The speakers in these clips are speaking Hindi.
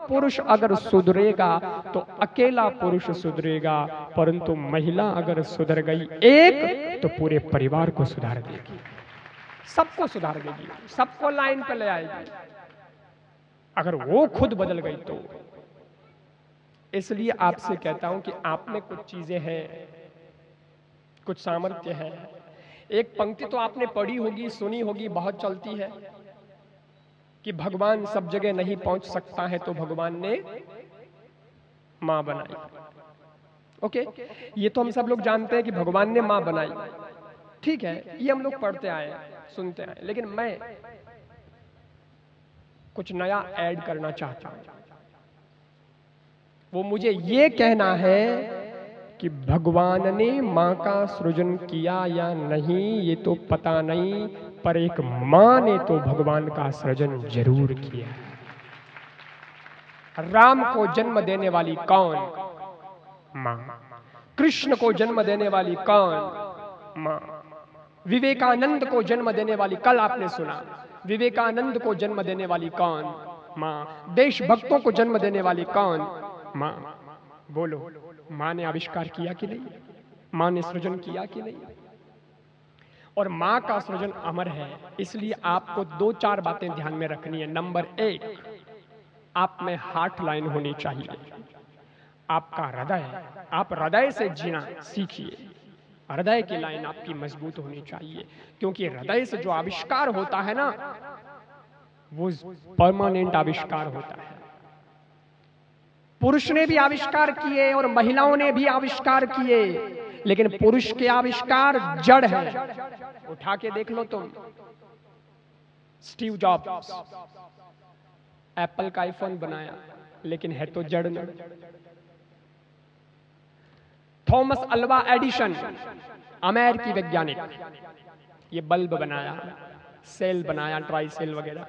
पुरुष अगर सुधरेगा तो अकेला पुरुष सुधरेगा, परंतु महिला अगर सुधर गई एक तो पूरे परिवार को सुधार देगी, सबको सुधार देगी, सबको लाइन पे ले आएगी अगर वो खुद बदल गई तो। इसलिए आपसे कहता हूं कि आप में कुछ चीजें हैं, कुछ सामर्थ्य है। एक पंक्ति तो आपने पढ़ी होगी, सुनी होगी, बहुत चलती है कि भगवान सब जगह नहीं पहुंच सकता है तो भगवान ने मां बनाई। ओके, ये तो हम सब लोग जानते हैं कि भगवान ने मां बनाई, ठीक है, ये हम लोग पढ़ते आए, सुनते आए। लेकिन मैं कुछ नया ऐड करना चाहता हूं। वो मुझे ये कहना है कि भगवान ने मां का सृजन किया या नहीं ये तो पता नहीं, पर एक मां ने तो भगवान का सृजन जरूर किया। राम को जन्म देने वाली कौन? मां। कृष्ण को जन्म देने वाली कौन? मां। विवेकानंद को जन्म देने वाली, कल आपने सुना, विवेकानंद को जन्म देने वाली कौन? मां। देशभक्तों को जन्म देने वाली कौन? मां। बोलो, मां ने आविष्कार किया कि नहीं? मां ने सृजन किया कि नहीं? और मां का सृजन अमर है। इसलिए आपको दो चार बातें ध्यान में रखनी है। नंबर एक, आप में हार्ट लाइन होनी चाहिए, आपका हृदय, आप हृदय से जीना सीखिए। हृदय की लाइन आपकी मजबूत होनी चाहिए, क्योंकि हृदय से जो आविष्कार होता है ना, वो परमानेंट आविष्कार होता है। पुरुष ने भी आविष्कार किए और महिलाओं ने भी आविष्कार किए, लेकिन पुरुष के आविष्कार जड़ है। उठा के देख लो तुम, स्टीव जॉब्स एप्पल का आईफोन बनाया, लेकिन है तो जड़ न। थॉमस अल्वा एडिशन अमेरिकी वैज्ञानिक, ये बल्ब बनाया, सेल बनाया, ट्राई सेल वगैरह,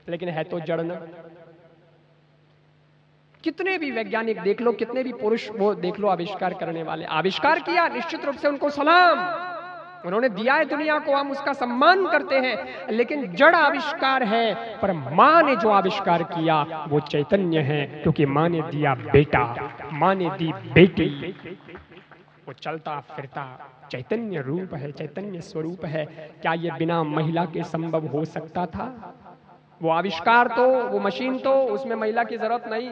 लेकिन है तो जड़ न। कितने भी वैज्ञानिक देख लो, कितने भी पुरुष वो देख लो, आविष्कार करने वाले, आविष्कार किया, निश्चित रूप से उनको सलाम, उन्होंने दिया है दुनिया को, हम उसका सम्मान करते हैं, लेकिन जड़ आविष्कार है। पर मां ने जो आविष्कार किया वो चैतन्य है, क्योंकि मां ने दिया बेटा, मां ने दी बेटी, वो चलता फिरता चैतन्य रूप है, चैतन्य स्वरूप है। क्या ये बिना महिला के संभव हो सकता था? वो आविष्कार तो, वो मशीन तो, उसमें महिला की जरूरत नहीं,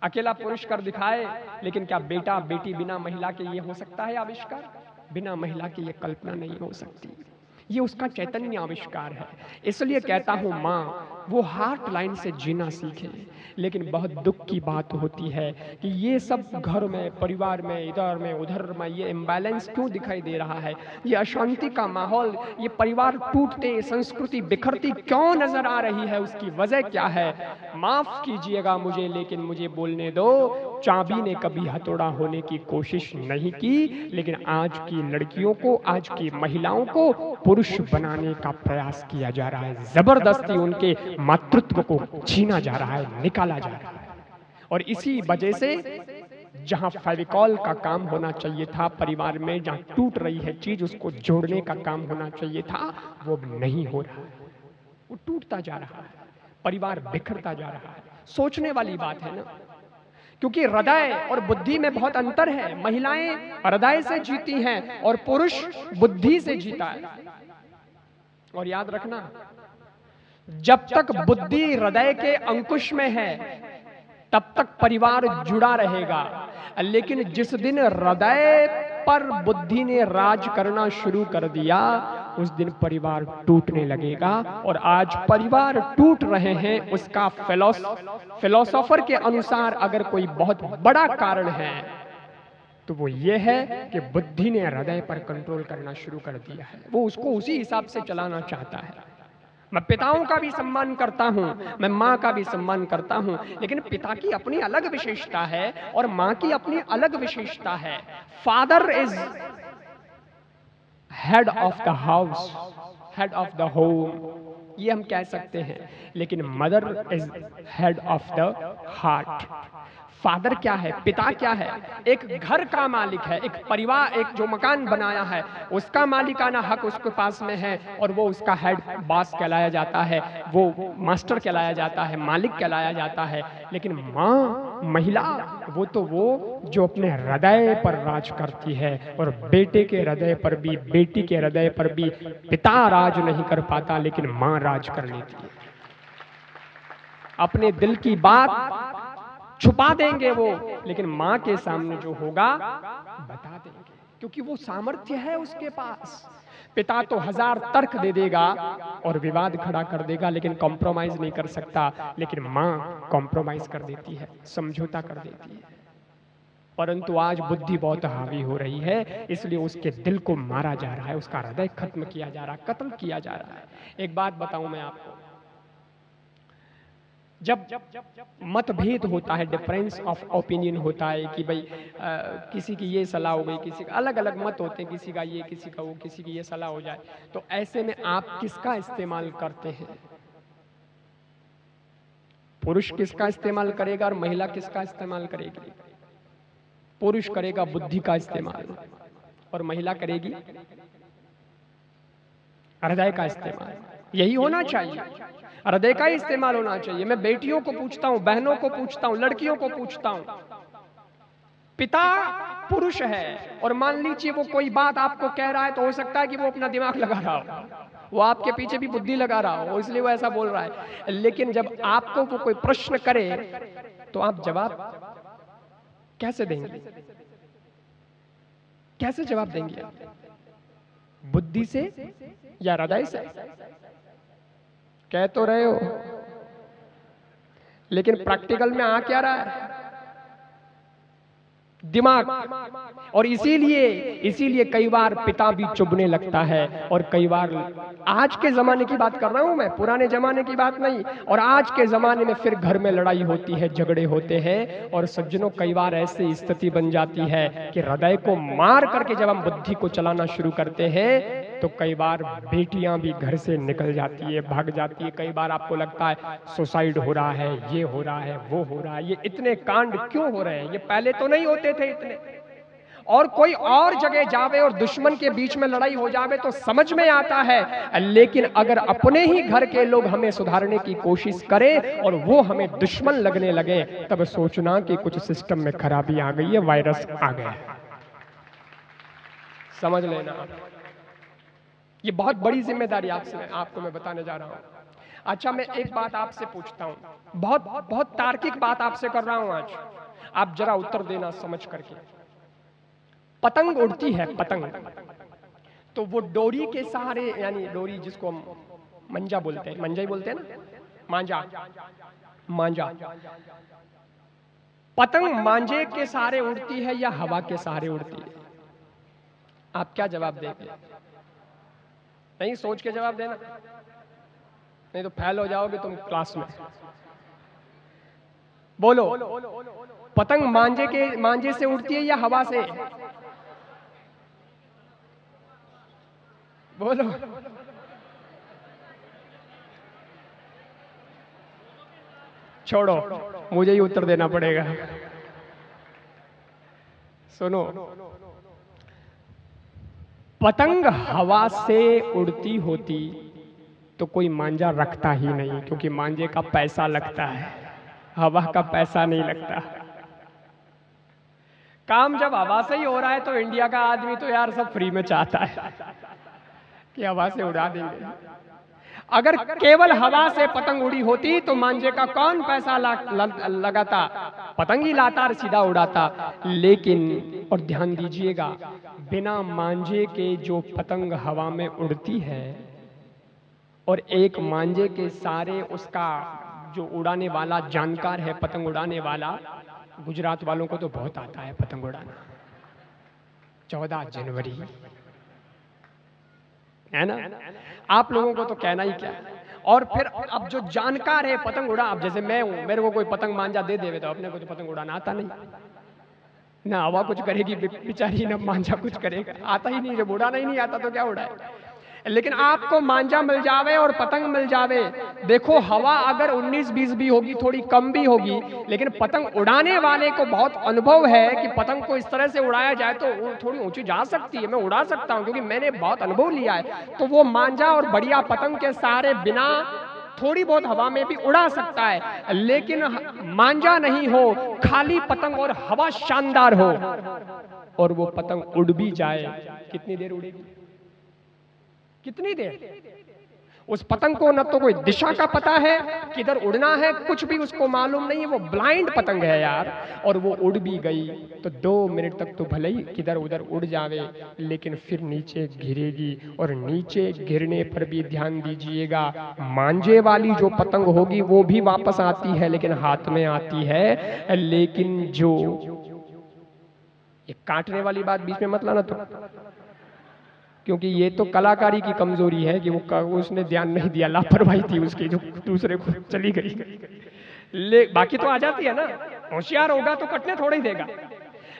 अकेला पुरुष कर दिखाए, लेकिन क्या बेटा बेटी बिना महिला के ये हो सकता है आविष्कार? बिना महिला की ये कल्पना नहीं हो सकती। ये उसका चैतन्य आविष्कार है। इसलिए कहता हूं मां वो हार्ट लाइन से जीना सीखे। लेकिन बहुत दुख की बात होती है कि ये सब घर में, परिवार में, इधर में उधर में ये इम्बैलेंस क्यों दिखाई दे रहा है? ये अशांति का माहौल, ये परिवार टूटते, संस्कृति बिखरती क्यों नजर आ रही है? उसकी वजह क्या है? माफ कीजिएगा मुझे, लेकिन मुझे बोलने दो, चाबी ने कभी हथौड़ा होने की कोशिश नहीं की, लेकिन आज की लड़कियों को, आज की महिलाओं को पुरुष बनाने का प्रयास किया जा रहा है। जबरदस्ती उनके मातृत्व को छीना जा रहा है, निकाला जा रहा है। और इसी वजह से जहां फेविकॉल का काम होना चाहिए था परिवार में, जहां टूट रही है चीज, उसको जोड़ने का काम होना चाहिए था, वो नहीं हो रहा है। वो टूटता जा रहा है, परिवार बिखरता जा रहा है। सोचने वाली बात है ना, क्योंकि हृदय और बुद्धि में बहुत अंतर है। महिलाएं हृदय से जीती हैं और पुरुष बुद्धि से जीता है। और याद रखना, जब तक बुद्धि हृदय के अंकुश में है तब तक परिवार जुड़ा रहेगा, लेकिन जिस दिन हृदय पर बुद्धि ने राज करना शुरू कर दिया, उस दिन परिवार टूटने लगेगा। और आज परिवार टूट रहे हैं, उसका फिलोसोफर के अनुसार अगर कोई बहुत बड़ा कारण है तो वो ये है कि बुद्धि ने हृदय पर कंट्रोल करना शुरू कर दिया है। वो उसको उसी हिसाब से चलाना चाहता है। मैं पिताओं का भी सम्मान करता हूं, मैं मां का भी सम्मान करता हूं, लेकिन पिता की अपनी अलग विशेषता है और मां की अपनी अलग विशेषता है। Father is head of the house, head of the home, ये हम कह सकते हैं, लेकिन mother is head of the heart. Father क्या है, पिता क्या है, एक घर का मालिक है, एक परिवार, एक जो मकान बनाया है उसका मालिकाना हक उसके पास में है, और वो उसका हेड बॉस कहलाया जाता है, वो मास्टर कहलाया जाता है, मालिक कहलाया जाता है। लेकिन माँ, महिला, वो जो अपने हृदय पर राज करती है, और बेटे के हृदय पर भी, बेटी के हृदय पर भी पिता राज नहीं कर पाता, लेकिन माँ राज कर लेती है। अपने दिल की बात छुपा देंगे वो, लेकिन मां के सामने जो होगा बता देंगे, क्योंकि वो सामर्थ्य है उसके पास। पिता तो 1000 तर्क दे देगा और विवाद खड़ा कर देगा, लेकिन कॉम्प्रोमाइज नहीं कर सकता, लेकिन मां कॉम्प्रोमाइज कर देती है, समझौता कर देती है। परंतु आज बुद्धि बहुत हावी हो रही है, इसलिए उसके दिल को मारा जा रहा है, उसका हृदय खत्म किया जा रहा है, कत्ल किया जा रहा है। एक बात बताऊं मैं आपको, जब मतभेद होता है, डिफरेंस ऑफ ओपिनियन होता है कि भाई किसी की ये सलाह हो गई, किसी का अलग अलग मत होते हैं, किसी का ये, किसी का वो, किसी की ये सलाह हो जाए, तो ऐसे में आप किसका इस्तेमाल करते हैं? पुरुष किसका इस्तेमाल करेगा और महिला किसका इस्तेमाल करेगी? पुरुष करेगा बुद्धि का इस्तेमाल और महिला करेगी हृदय का इस्तेमाल। यही होना चाहिए, हृदय का ही इस्तेमाल होना चाहिए। मैं बेटियों को पूछता हूं, बहनों को पूछता हूं, लड़कियों को पूछता हूं, पिता पुरुष है और मान लीजिए वो कोई बात आपको कह रहा है, तो हो सकता है कि वो अपना दिमाग लगा रहा हो, वो आपके पीछे भी बुद्धि लगा रहा हो, इसलिए वो ऐसा बोल रहा है। लेकिन जब आपको वो कोई प्रश्न करे तो आप जवाब कैसे देंगे? कैसे जवाब देंगे? बुद्धि से या हृदय से? कह तो रहे हो, लेकिन प्रैक्टिकल में आ क्या रहा है? दिमाग। और इसीलिए कई बार पिता भी चुभने लगता है, और कई बार, आज के जमाने की बात कर रहा हूं मैं, पुराने जमाने की बात नहीं। और आज के जमाने में फिर घर में लड़ाई होती है, झगड़े होते हैं, और सज्जनों कई बार ऐसी स्थिति बन जाती है कि हृदय को मार करके जब हम बुद्धि को चलाना शुरू करते हैं, तो कई बार बेटियां भी घर से निकल जाती है, भाग जाती है। कई बार आपको लगता है सुसाइड हो रहा है, ये हो रहा है, वो हो रहा है, ये इतने कांड क्यों हो रहे हैं? ये पहले तो नहीं होते थे इतने। और कोई और जगह जावे और दुश्मन के बीच में लड़ाई हो जावे तो समझ में आता है, लेकिन अगर अपने ही घर के लोग हमें सुधारने की कोशिश करें और वो हमें दुश्मन लगने लगे, तब सोचना कि कुछ सिस्टम में खराबी आ गई है, वायरस आ गया है। समझ लेना, ये बहुत बड़ी जिम्मेदारी आपको मैं बताने जा रहा हूं। अच्छा, मैं एक बात आपसे पूछता हूं, बहुत तार्किक बात आपसे कर रहा हूं आज, आप जरा उत्तर देना समझ करके। पतंग उड़ती है, पतंग, तो वो डोरी के सहारे, यानी डोरी जिसको मंजा बोलते हैं, मंजा ही बोलते हैं ना, मांजा। पतंग मांझे के सहारे उड़ती है या हवा के सहारे उड़ती है? आप क्या जवाब देंगे? नहीं, सोच के जवाब देना, नहीं तो फेल हो जाओगे तुम क्लास में। बोलो, पतंग मांझे से उड़ती है या हवा से? बोलो। छोड़ो, मुझे ही उत्तर देना पड़ेगा। सुनो, पतंग हवा से उड़ती होती तो कोई मांझा रखता ही नहीं, क्योंकि मांझे का पैसा लगता है, हवा का पैसा नहीं लगता। काम जब हवा से ही हो रहा है तो इंडिया का आदमी तो यार सब फ्री में चाहता है कि हवा से उड़ा देंगे। अगर केवल हवा से पतंग उड़ी होती तो मांझे का कौन पैसा लगाता? पतंग ही लाता और सीधा उड़ाता। लेकिन और ध्यान दीजिएगा, बिना मांझे के जो पतंग हवा में उड़ती है और एक मांझे के सारे उसका जो उड़ाने वाला जानकार है, पतंग उड़ाने वाला, गुजरात वालों को तो बहुत आता है पतंग उड़ाना। 14 जनवरी है ना, आप लोगों को तो कहना ही क्या। और फिर अब जो जानकार है पतंग उड़ा, अब जैसे मैं हूं, मेरे को कोई पतंग मांझा दे देवे तो अपने को तो पतंग उड़ाना आता नहीं, ना हवा कुछ करेगी बेचारी, ना मांझा कुछ करेगा, आता ही नहीं, जब उड़ाना ही नहीं आता तो क्या उड़ाए। लेकिन आपको मांझा मिल जावे और पतंग मिल जावे, देखो हवा अगर 19-20 भी होगी, थोड़ी कम भी होगी, लेकिन पतंग उड़ाने वाले को बहुत अनुभव है कि पतंग को इस तरह से उड़ाया जाए तो थोड़ी ऊंची जा सकती है, मैं उड़ा सकता हूं क्योंकि मैंने बहुत अनुभव लिया है। तो वो मांझा और बढ़िया पतंग के सारे बिना थोड़ी बहुत हवा में भी उड़ा सकता है, लेकिन मांझा नहीं हो, खाली पतंग और हवा शानदार हो और वो पतंग उड़ भी जाए, कितनी देर उड़ेगी? कितनी देर? उस पतंग को न तो कोई दिशा का पता है, किधर उड़ना है, कुछ भी उसको मालूम नहीं है, वो ब्लाइंड पतंग है यार। और वो उड़ भी गई तो 2 मिनट तक तो भले ही किधर उधर उड़ जावे, लेकिन फिर नीचे गिरेगी। और नीचे गिरने पर भी ध्यान दीजिएगा, मांझे वाली जो पतंग होगी वो भी वापस आती है, लेकिन हाथ में आती है। लेकिन जो ये काटने वाली बात बीच में मत लाना तो, क्योंकि ये तो कलाकारी की कमजोरी है कि वो उसने ध्यान नहीं दिया, लापरवाही थी उसकी, जो दूसरे को चली गई। बाकी तो आ जाती है ना, होशियार होगा तो कटने थोड़ा ही देगा।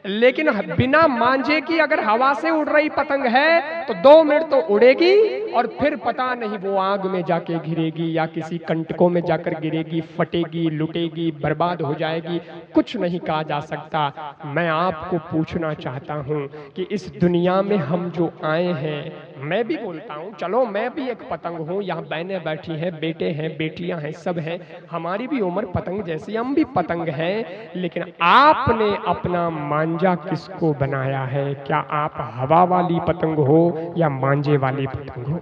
लेकिन बिना मांझे की अगर हवा से उड़ रही पतंग है तो 2 मिनट तो उड़ेगी और फिर पता नहीं वो आग में जाके गिरेगी या किसी कंटकों में जाकर गिरेगी, फटेगी, लुटेगी, बर्बाद हो जाएगी, कुछ नहीं कहा जा सकता। मैं आपको पूछना चाहता हूं कि इस दुनिया में हम जो आए हैं, मैं भी बोलता हूं, चलो मैं भी एक पतंग हूं, यहाँ बहनें बैठी हैं, बेटे हैं, बेटियां हैं, सब हैं, हमारी भी उम्र पतंग जैसी, हम भी पतंग हैं। लेकिन आपने अपना मांझा किसको बनाया है? क्या आप हवा वाली पतंग हो या मांझे वाली पतंग हो?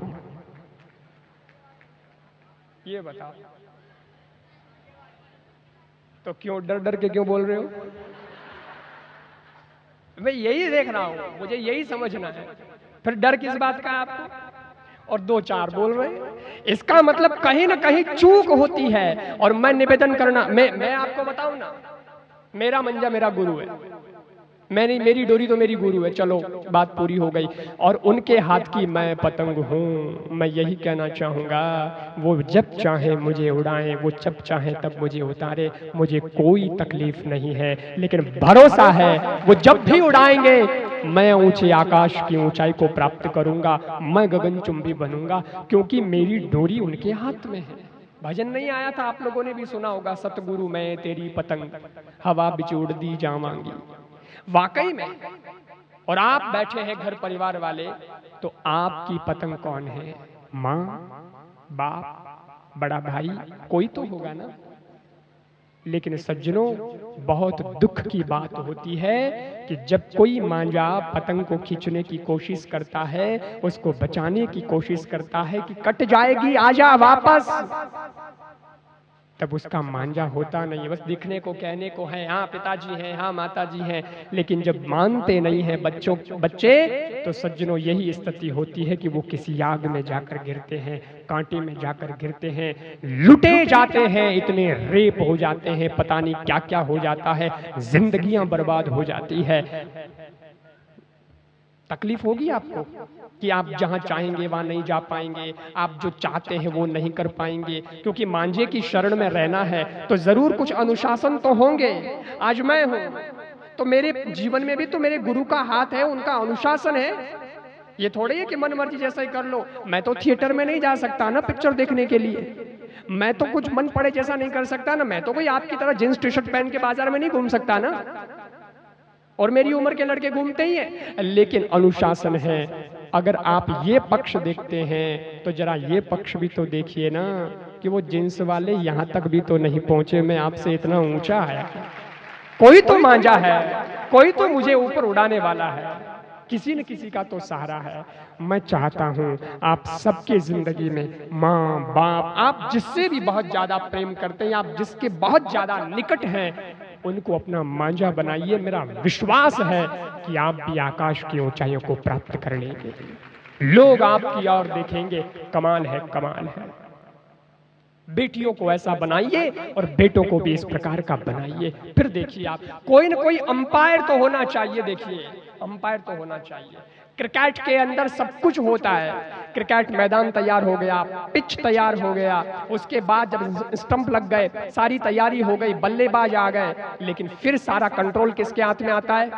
ये बताओ। तो क्यों डर डर के क्यों बोल रहे हो? मैं यही देख रहा हूं, मुझे यही समझना है, फिर डर किस बात का आपको? और 2-4 बोल रहे हैं, इसका मतलब कहीं ना कहीं चूक होती है। और मैं निवेदन करना, मैं आपको बताऊं ना, मेरा मंजा मेरा गुरु है, मेरी डोरी तो मेरी गुरु है, चलो बात पूरी हो गई। और उनके हाथ की मैं पतंग हूँ। मैं यही कहना चाहूँगा, वो जब चाहे मुझे उड़ाएं, वो जब चाहे तब मुझे उतारे, मुझे कोई तकलीफ नहीं है। लेकिन भरोसा है वो जब भी उड़ाएंगे मैं ऊंचे आकाश की ऊंचाई को प्राप्त करूंगा, मैं गगनचुंबी बनूंगा, क्योंकि मेरी डोरी उनके हाथ में है। भजन नहीं आया था, आप लोगों ने भी सुना होगा, सतगुरु मैं तेरी पतंग हवा बिच उड़ दी जावांगी। वाकई में। और आप बैठे हैं घर परिवार वाले, तो आपकी पतंग कौन है? माँ, बाप, बड़ा भाई, कोई तो होगा ना। लेकिन सज्जनों, बहुत दुख की बात होती है कि जब कोई मांझा पतंग को खींचने की कोशिश करता है, उसको बचाने की कोशिश करता है कि कट जाएगी, आजा वापस, तब उसका मांझा होता नहीं है। बस दिखने को, कहने को है, हाँ पिताजी हैं, हाँ माताजी हैं, लेकिन जब मानते नहीं हैं बच्चे, तो सज्जनों यही स्थिति होती है कि वो किसी आग में जाकर गिरते हैं, कांटे में जाकर गिरते हैं, लुटे जाते हैं, इतने रेप हो जाते हैं, पता नहीं क्या क्या हो जाता है, जिंदगियां बर्बाद हो जाती है। तकलीफ होगी आपको कि आप जहां चाहेंगे वहां नहीं जा पाएंगे, आप जो चाहते हैं वो नहीं कर पाएंगे, क्योंकि मांझे की शरण में रहना है तो जरूर कुछ अनुशासन तो होंगे। आज मैं हूं तो मेरे जीवन में भी तो मेरे गुरु का हाथ है, उनका अनुशासन है। ये थोड़ी है कि मन मर्जी जैसा ही कर लो। मैं तो थिएटर में नहीं जा सकता ना पिक्चर देखने के लिए, मैं तो कुछ मन पड़े जैसा नहीं कर सकता ना, मैं तो कोई आपकी तरह जींस टी शर्ट पहन के बाजार में नहीं घूम सकता ना, और मेरी उम्र के लड़के घूमते ही हैं। लेकिन अनुशासन है। अगर आप ये पक्ष देखते हैं तो जरा ये पक्ष भी तो देखिए ना, कि वो जींस वाले यहां तक भी तो नहीं पहुंचे, मैं आपसे इतना ऊंचा आया। कोई तो मांझा है, कोई तो मुझे ऊपर उड़ाने वाला है, किसी न किसी का तो सहारा है। मैं चाहता हूं आप सबके जिंदगी में माँ, बाप, आप जिससे भी बहुत ज्यादा प्रेम करते हैं, आप जिसके बहुत ज्यादा निकट हैं, उनको अपना मांझा बनाइए। मेरा विश्वास है कि आप भी आकाश की ऊंचाइयों को प्राप्त कर लेंगे। लोग आपकी ओर देखेंगे, कमाल है, कमाल है। बेटियों को ऐसा बनाइए और बेटों को भी इस प्रकार का बनाइए। फिर देखिए आप, कोई न कोई अंपायर तो होना चाहिए। देखिए, अंपायर तो होना चाहिए। क्रिकेट के अंदर सब कुछ होता है। क्रिकेट मैदान तैयार हो गया, पिच तैयार हो गया, उसके बाद जब स्टंप लग गए, सारी तैयारी हो गई, बल्लेबाज आ गए, लेकिन फिर सारा कंट्रोल किसके हाथ में आता है?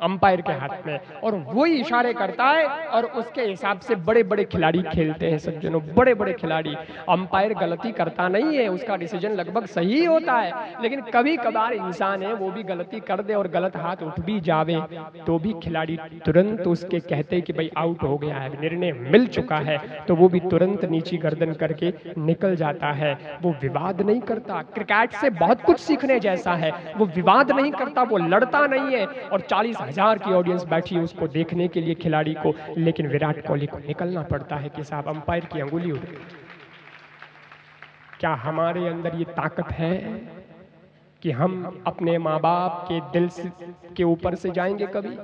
अंपायर के हाथ में, और वही इशारे करता है और उसके हिसाब से बड़े बड़े खिलाड़ी खेलते हैं सज्जनों, बड़े बड़े खिलाड़ी। अंपायर गलती करता नहीं है, उसका डिसीजन लगभग सही होता है, लेकिन कभी कभार इंसान है वो भी गलती कर दे और गलत हाथ उठ भी जावे तो भी खिलाड़ी तुरंत उसके कहते कि भाई आउट हो गया है, निर्णय मिल चुका है, तो वो भी तुरंत नीची गर्दन करके निकल जाता है। वो विवाद नहीं करता। क्रिकेट से बहुत कुछ सीखने जैसा है, वो विवाद नहीं करता, वो लड़ता नहीं है, और 40,000 की ऑडियंस बैठी है उसको देखने के लिए खिलाड़ी को, लेकिन विराट कोहली को निकलना पड़ता है कि साहब अंपायर की अंगुली उठ गई। क्या हमारे अंदर ये ताकत है कि हम अपने माँ बाप के दिल के ऊपर से जाएंगे कभी,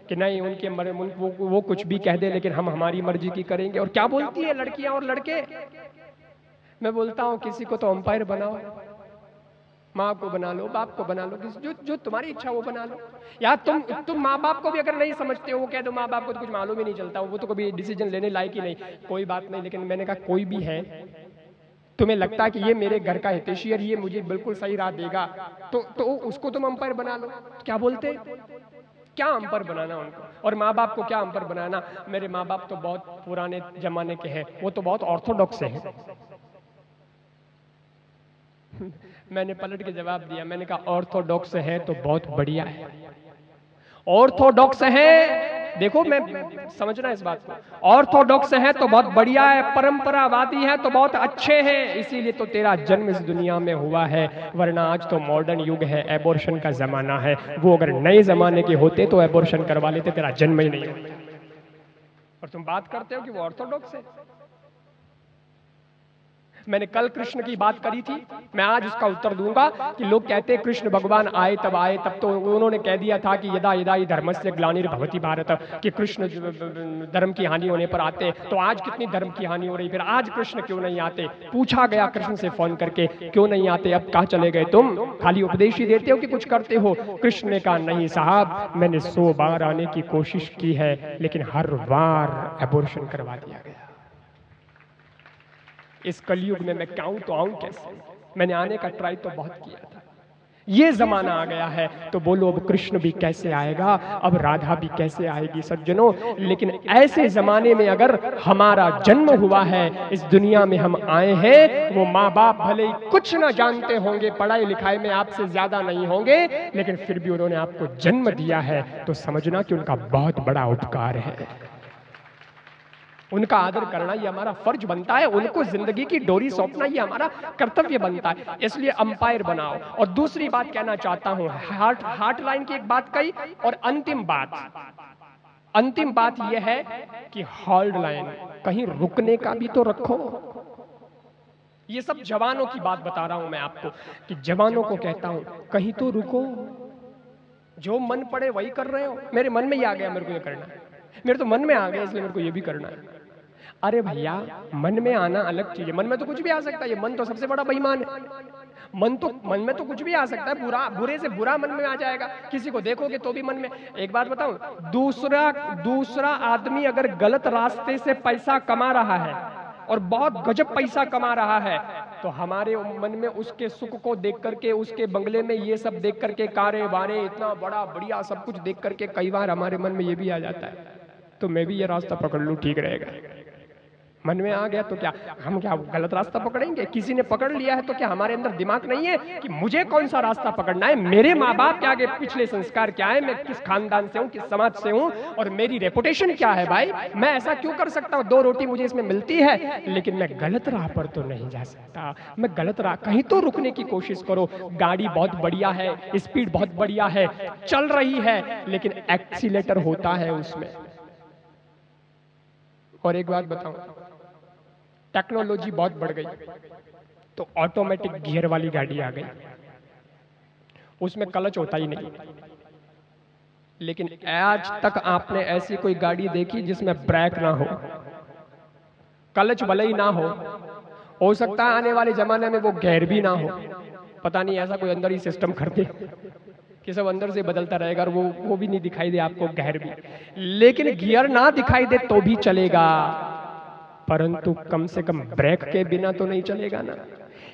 कि नहीं उनके वो कुछ भी कह दे लेकिन हम हमारी मर्जी की करेंगे? और क्या बोलती है लड़कियां और लड़के? मैं बोलता हूं किसी को तो अंपायर बनाओ, माँ को बना लो, बाप को बना लो, जो तुम्हारी इच्छा वो बना लो। या तुम माँ बाप को भी अगर नहीं समझते हो, वो कह दो माँ बाप को तो कुछ मालूम ही नहीं चलता, वो तो कभी डिसीजन लेने लायक ही नहीं, कोई बात नहीं। लेकिन मैंने कहा कोई भी है, तुम्हें लगता है कि ये मेरे घर का हितैषी है, ये मुझे बिल्कुल सही राह देगा, तो उसको तुम अंपायर बना लो। क्या बोलते? क्या अंपायर बनाना उनको? और माँ बाप को क्या अंपायर बनाना? मेरे माँ बाप तो बहुत पुराने जमाने के हैं, वो तो बहुत ऑर्थोडॉक्स है। मैंने पलट के जवाब दिया, मैंने कहा ऑर्थोडॉक्स है तो बहुत बढ़िया है, ऑर्थोडॉक्स है, देखो मैं समझना इस बात को, ऑर्थोडॉक्स है तो बहुत बढ़िया है, परंपरावादी है तो बहुत अच्छे हैं, इसीलिए तो तेरा जन्म इस दुनिया में हुआ है, वरना आज तो मॉडर्न युग है, एबॉर्शन का जमाना है। वो अगर नए जमाने के होते तो एबॉर्शन करवा लेते, तेरा जन्म ही नहीं होता। और तुम बात करते हो कि वो ऑर्थोडॉक्स है। मैंने कल कृष्ण की बात करी थी, मैं आज उसका उत्तर दूंगा कि लोग कहते हैं कृष्ण भगवान आए, तब तो उन्होंने कह दिया था कि यदा यदा ही धर्मस्य ग्लानिर्भवति भारत, कि कृष्ण धर्म की हानि होने पर आते, तो आज कितनी धर्म की हानि हो रही, फिर आज कृष्ण क्यों नहीं आते? पूछा गया कृष्ण से फोन करके, क्यों नहीं आते, अब कहाँ चले गए तुम, खाली उपदेश ही देते हो कि कुछ करते हो? कृष्ण ने कहा नहीं साहब, मैंने 100 बार आने की कोशिश की है, लेकिन हर बार एबॉर्शन करवा दिया गया। इस कलयुग में मैं आऊं तो आऊं कैसे? मैंने आने का ट्राई तो बहुत किया था, ये जमाना आ गया है, तो बोलो अब कृष्ण भी कैसे आएगा, अब राधा भी कैसे आएगी सज्जनों? लेकिन ऐसे जमाने में अगर हमारा जन्म हुआ है, इस दुनिया में हम आए हैं, वो माँ बाप भले ही कुछ ना जानते होंगे, पढ़ाई लिखाई में आपसे ज्यादा नहीं होंगे, लेकिन फिर भी उन्होंने आपको जन्म दिया है, तो समझना कि उनका बहुत बड़ा उपकार है। उनका आदर करना ये हमारा फर्ज बनता है, उनको जिंदगी की डोरी सौंपना ये हमारा कर्तव्य बनता है, इसलिए अंपायर बनाओ। और दूसरी बात कहना चाहता हूं, हार्ट लाइन की एक बात कही, और अंतिम बात यह है कि होल्ड लाइन, कहीं रुकने का भी तो रखो। ये सब जवानों की बात बता रहा हूं मैं आपको, कि जवानों को कहता हूं कहीं तो रुको, जो मन पड़े वही कर रहे हो। मेरे मन में ही आ गया मेरे को ये करना है, मेरे तो मन में आ गया इसलिए मेरे को ये भी करना है। अरे भैया, मन में आना अलग चीज है, मन में तो कुछ भी आ सकता है, ये मन तो सबसे बड़ा बेईमान है। मन में तो कुछ भी आ सकता है, बुरे से बुरा मन में आ जाएगा, किसी को देखोगे तो भी मन में। एक बात बताऊं, दूसरा आदमी अगर गलत रास्ते से पैसा कमा रहा है और बहुत गजब पैसा कमा रहा है, तो हमारे मन में उसके सुख को देख करके, उसके बंगले में ये सब देख करके, कारे बारे इतना बड़ा बढ़िया सब कुछ देख करके, कई बार हमारे मन में ये भी आ जाता है, तो मैं भी ये रास्ता पकड़ लूं, ठीक रहेगा। मन में आ गया तो क्या हम क्या गलत रास्ता पकड़ेंगे? किसी ने पकड़ लिया है तो क्या हमारे अंदर दिमाग नहीं है कि मुझे कौन सा रास्ता पकड़ना है, मेरे माँ बाप के आगे पिछले संस्कार क्या है, मैं किस खानदान से हूँ, किस समाज से हूँ, और मेरी रेपुटेशन क्या है? भाई मैं ऐसा क्यों कर सकता हूँ, 2 रोटी मुझे इसमें मिलती है, लेकिन मैं गलत राह पर तो नहीं जा सकता। मैं गलत राह, कहीं तो रुकने की कोशिश करो। गाड़ी बहुत बढ़िया है, स्पीड बहुत बढ़िया है, चल रही है, लेकिन एक्सीलेटर होता है उसमें। और एक बात बताऊं, टेक्नोलॉजी बहुत बढ़ गई, तो ऑटोमेटिक गियर वाली गाड़ी आ गई, उसमें क्लच होता ही नहीं। लेकिन आज तक आपने ऐसी कोई गाड़ी देखी जिसमें ब्रेक ना हो, क्लच भले ही ना हो सकता है आने वाले जमाने में वो गियर भी ना हो, पता नहीं ऐसा कोई अंदर ही सिस्टम कर दे कि सब अंदर से बदलता रहेगा, और वो भी नहीं दिखाई दे आपको गियर भी। लेकिन गियर ना दिखाई दे तो भी चलेगा, परंतु कम से कम ब्रेक के बिना तो नहीं चलेगा ना।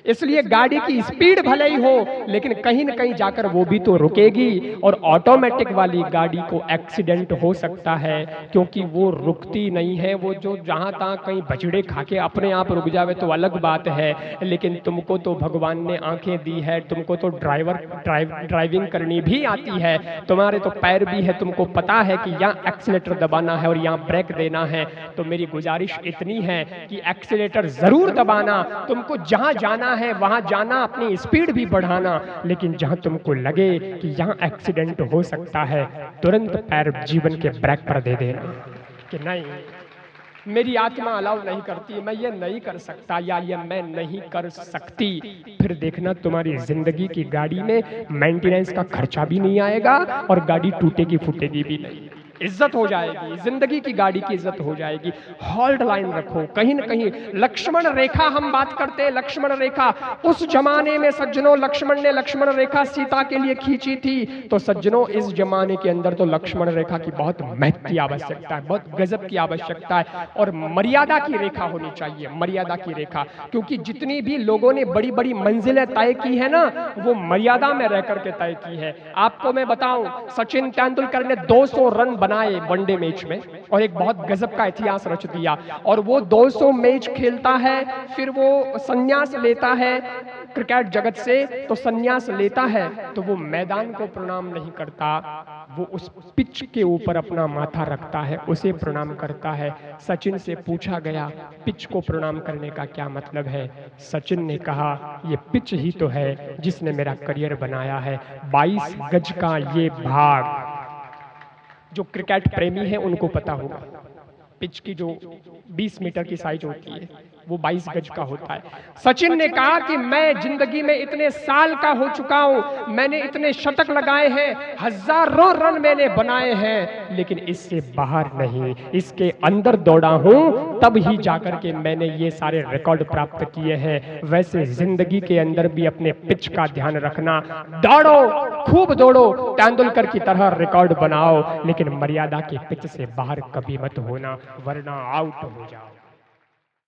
इसलिए गाड़ी की स्पीड भले ही हो, लेकिन कहीं न कहीं जाकर वो भी तो रुकेगी। और ऑटोमेटिक वाली गाड़ी को एक्सीडेंट हो सकता है, क्योंकि वो रुकती नहीं है। वो जो जहां तहां कहीं बछड़े खा के अपने आप रुक जावे तो अलग बात है, लेकिन तुमको तो भगवान ने आंखें दी है, तुमको तो ड्राइविंग करनी भी आती है, तुम्हारे तो पैर भी है, तुमको पता है कि यहाँ एक्सीलेटर दबाना है और यहाँ ब्रेक देना है। तो मेरी गुजारिश इतनी है कि एक्सीलेटर जरूर दबाना, तुमको जहां जाना है वहां जाना, अपनी स्पीड भी बढ़ाना, लेकिन जहां तुमको लगे कि यहां एक्सीडेंट हो सकता है, तुरंत पैर जीवन के ब्रेक पर दे देना कि नहीं, मेरी आत्मा अलाउ नहीं करती, मैं ये नहीं कर सकता या ये मैं नहीं कर सकती। फिर देखना तुम्हारी जिंदगी की गाड़ी में मेंटेनेंस का खर्चा भी नहीं आएगा और गाड़ी टूटेगी फूटेगी भी नहीं। इज्जत हो जाएगी, जिंदगी की गाड़ी की इज्जत हो जाएगी। हॉल्ट लाइन रखो। कहीं न कहीं लक्ष्मण रेखा हम बात करते हैं, लक्ष्मण रेखा उस जमाने में सज्जनों, लक्ष्मण ने लक्ष्मण रेखा सीता के लिए खींची थी। तो सज्जनों, इस जमाने के अंदर तो लक्ष्मण रेखा की बहुत महत्व की आवश्यकता है, बहुत गजब की आवश्यकता है, और मर्यादा की रेखा होनी चाहिए, मर्यादा की रेखा। क्योंकि जितनी भी लोगों ने बड़ी बड़ी मंजिलें तय की है ना, वो मर्यादा में रह करके तय की है। आपको मैं बताऊं, सचिन तेंदुलकर ने 200 रन बनाए वनडे मैच में और एक बहुत गजब का इतिहास रच दिया। और वो 200 मैच खेलता है, फिर वो संन्यास लेता है क्रिकेट जगत से। तो संन्यास लेता है तो वो मैदान को प्रणाम नहीं करता, वो उस पिच के ऊपर अपना माथा रखता है, उसे प्रणाम करता है। सचिन से पूछा गया, पिच को प्रणाम करने का क्या मतलब है? सचिन ने कहा, ये पिच ही तो है जिसने मेरा करियर बनाया है। 22 गज का ये भाग, जो क्रिकेट प्रेमी है उनको पता होगा, पिच की जो 20 मीटर की साइज होती है वो 22 गज का होता है। सचिन ने कहा कि मैं जिंदगी में इतने साल का हो चुका हूं, मैंने इतने शतक लगाए हैं, हजारों रन मैंने बनाए हैं, लेकिन इससे बाहर नहीं, इसके अंदर दौड़ा हूं, तब ही जाकर के मैंने ये सारे रिकॉर्ड प्राप्त किए हैं। वैसे जिंदगी के अंदर भी अपने पिच का ध्यान रखना, दौड़ो, खूब दौड़ो, तेंदुलकर की तरह रिकॉर्ड बनाओ, लेकिन मर्यादा के पिच से बाहर कभी मत होना, वरना आउट हो जाओ।